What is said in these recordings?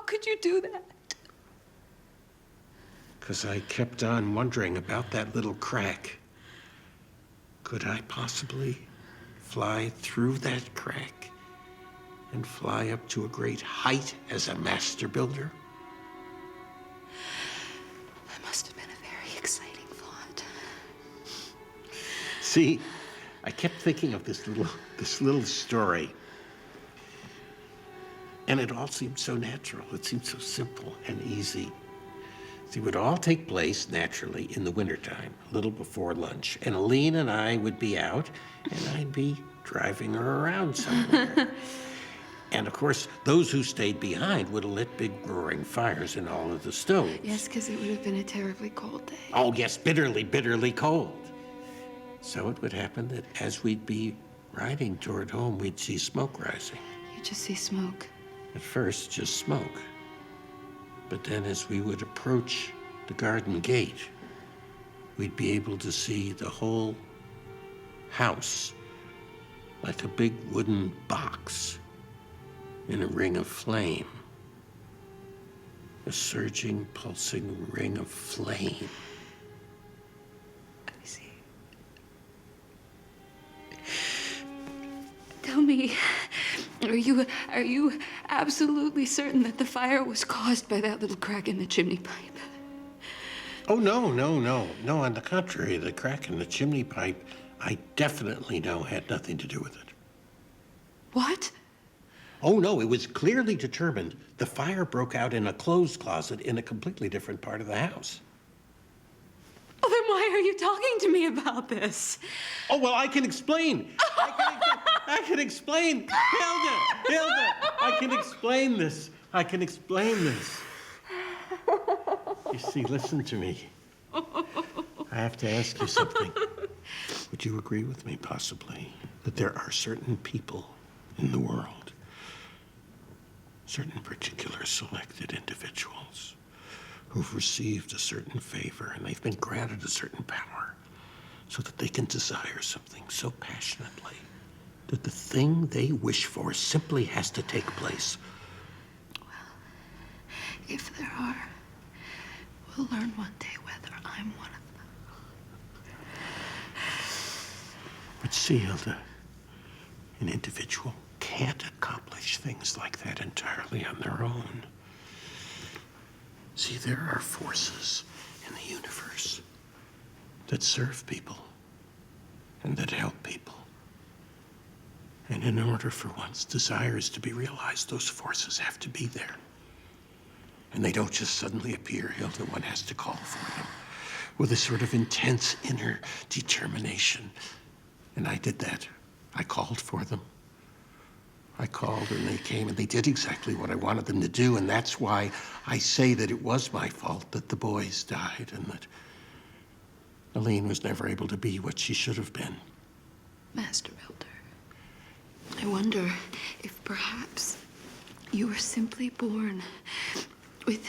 could you do that? Because I kept on wondering about that little crack. Could I possibly fly through that crack and fly up to a great height as a master builder? That must have been a very exciting thought. See, I kept thinking of this little story. And it all seemed so natural. It seemed so simple and easy. See, it would all take place naturally in the wintertime, a little before lunch. And Aline and I would be out, and I'd be driving her around somewhere. And of course, those who stayed behind would have lit big roaring fires in all of the stoves. Yes, because it would have been a terribly cold day. Oh, yes, bitterly, bitterly cold. So it would happen that as we'd be riding toward home, we'd see smoke rising. You just see smoke. At first, just smoke. But then as we would approach the garden gate, we'd be able to see the whole house like a big wooden box in a ring of flame. A surging, pulsing ring of flame. I see. Tell me, are you absolutely certain that the fire was caused by that little crack in the chimney pipe? Oh, no. No, on the contrary, the crack in the chimney pipe, I definitely know had nothing to do with it. What? Oh, no, it was clearly determined the fire broke out in a clothes closet in a completely different part of the house. Oh, then why are you talking to me about this? Oh, well, I can explain. I can explain. Hilda, I can explain this. You see, listen to me. I have to ask you something. Would you agree with me, possibly, that there are certain people in the world, certain particular selected individuals, who've received a certain favor and they've been granted a certain power so that they can desire something so passionately that the thing they wish for simply has to take place? Well, if there are, we'll learn one day whether I'm one of them. But see, Hilda, an individual can't accomplish things like that entirely on their own. See, there are forces in the universe that serve people and that help people. And in order for one's desires to be realized, those forces have to be there. And they don't just suddenly appear, Hilda. One has to call for them with a sort of intense inner determination. And I did that. I called for them. I called and they came and they did exactly what I wanted them to do. And that's why I say that it was my fault that the boys died and that Aline was never able to be what she should have been. Master Builder, I wonder if perhaps you were simply born with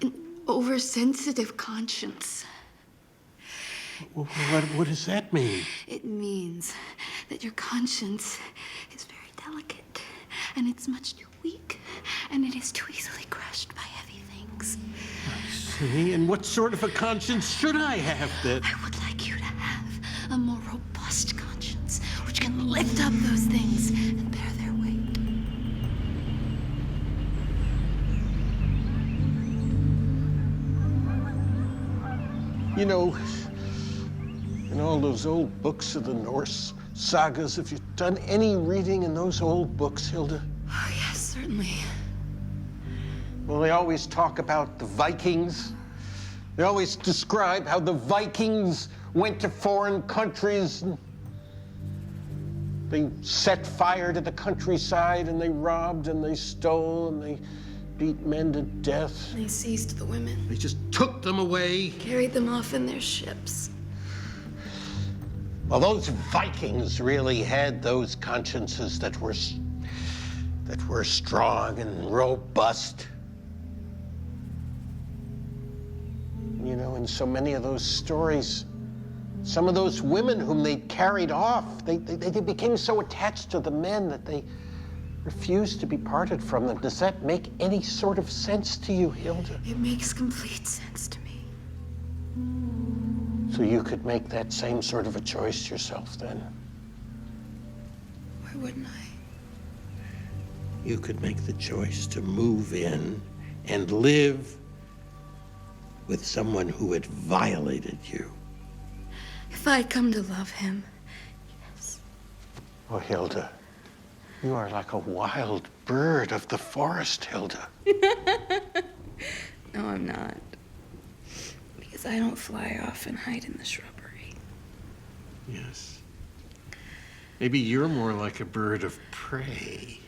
an oversensitive conscience. What does that mean? It means that your conscience is very delicate, and it's much too weak, and it is too easily crushed by heavy things. I see. And what sort of a conscience should I have then? I would like you to have a more robust conscience, which can lift up those things and bear their weight. You know, in all those old books of the Norse sagas, have you done any reading in those old books, Hilda? Oh, yes, certainly. Well, they always talk about the Vikings. They always describe how the Vikings went to foreign countries and they set fire to the countryside and they robbed and they stole and they beat men to death. They seized the women, They just took them away. carried them off in their ships. Well, those Vikings really had those consciences that were strong and robust. You know, in so many of those stories, some of those women whom they carried off, they became so attached to the men that they refuse to be parted from them. Does that make any sort of sense to you, Hilda? It makes complete sense to me. So you could make that same sort of a choice yourself then? Why wouldn't I? You could make the choice to move in and live with someone who had violated you. If I'd come to love him, yes. Oh, Hilda, you are like a wild bird of the forest, Hilda. No, I'm not. Because I don't fly off and hide in the shrubbery. Yes. Maybe you're more like a bird of prey.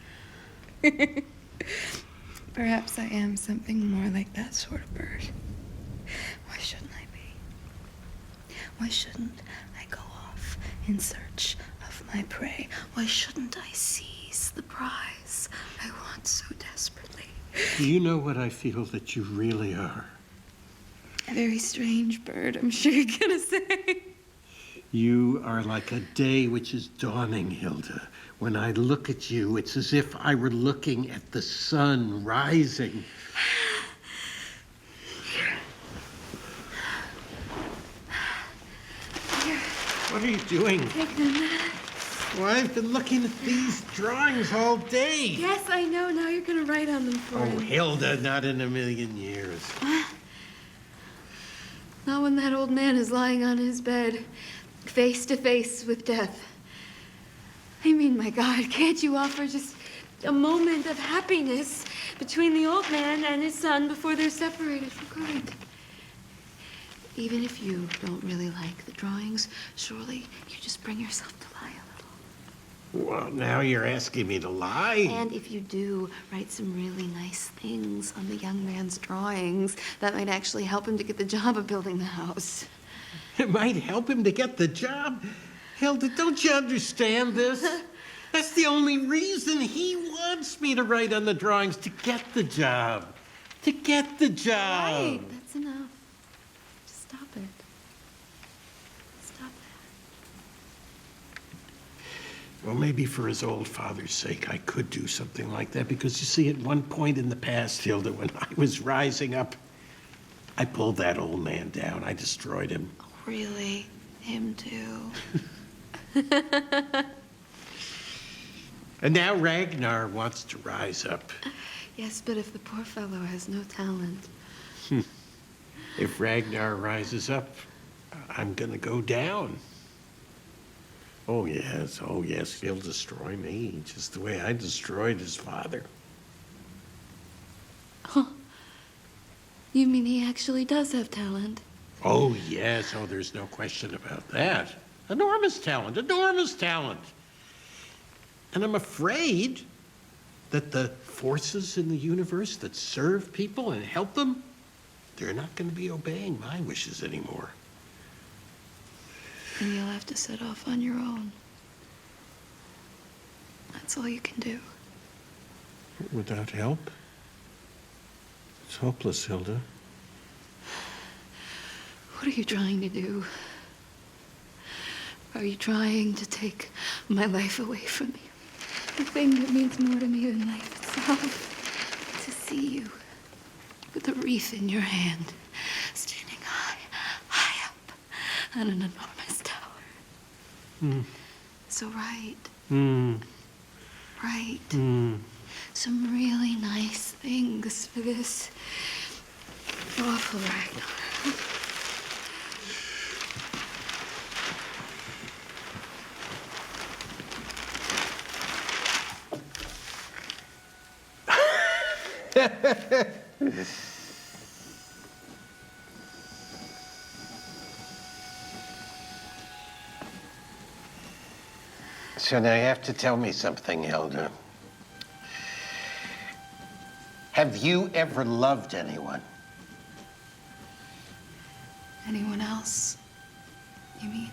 Perhaps I am something more like that sort of bird. Why shouldn't I be? Why shouldn't I go off in search of my prey? Why shouldn't I seize the prize I want so desperately? Do you know what I feel that you really are? A very strange bird, I'm sure you're gonna say. You are like a day which is dawning, Hilda. When I look at you, it's as if I were looking at the sun rising. What are you doing? Taking a minute. Well, I've been looking at these drawings all day. Yes, I know. Now you're gonna write on them for Oh, him. Hilda, not in a million years. Not when that old man is lying on his bed, face to face with death. I mean, my God, can't you offer just a moment of happiness between the old man and his son before they're separated for good? Even if you don't really like the drawings, surely you just bring yourself to lie a little. Well, now you're asking me to lie. And if you do, write some really nice things on the young man's drawings. That might actually help him to get the job of building the house. It might help him to get the job. Hilda, don't you understand this? That's the only reason he wants me to write on the drawings, to get the job. To get the job. Right, that's enough. Just stop it. Stop that. Well, maybe for his old father's sake, I could do something like that. Because you see, at one point in the past, Hilda, when I was rising up, I pulled that old man down. I destroyed him. Oh, really? Him too? And now Ragnar wants to rise up. Yes, but if the poor fellow has no talent. If Ragnar rises up, I'm gonna go down. Oh yes, he'll destroy me, just the way I destroyed his father. Huh. You mean he actually does have talent? Oh yes, oh there's no question about that. Enormous talent, enormous talent. And I'm afraid that the forces in the universe that serve people and help them, they're not going to be obeying my wishes anymore. And you'll have to set off on your own. That's all you can do. Without help? It's hopeless, Hilda. What are you trying to do? Are you trying to take my life away from me? The thing that means more to me than life itself. To see you with a wreath in your hand, standing high, high up on an enormous tower. So write. Write. Some really nice things for this awful Ragnar. So now you have to tell me something, Hilda. Have you ever loved anyone? Anyone else? You mean?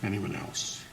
Anyone else?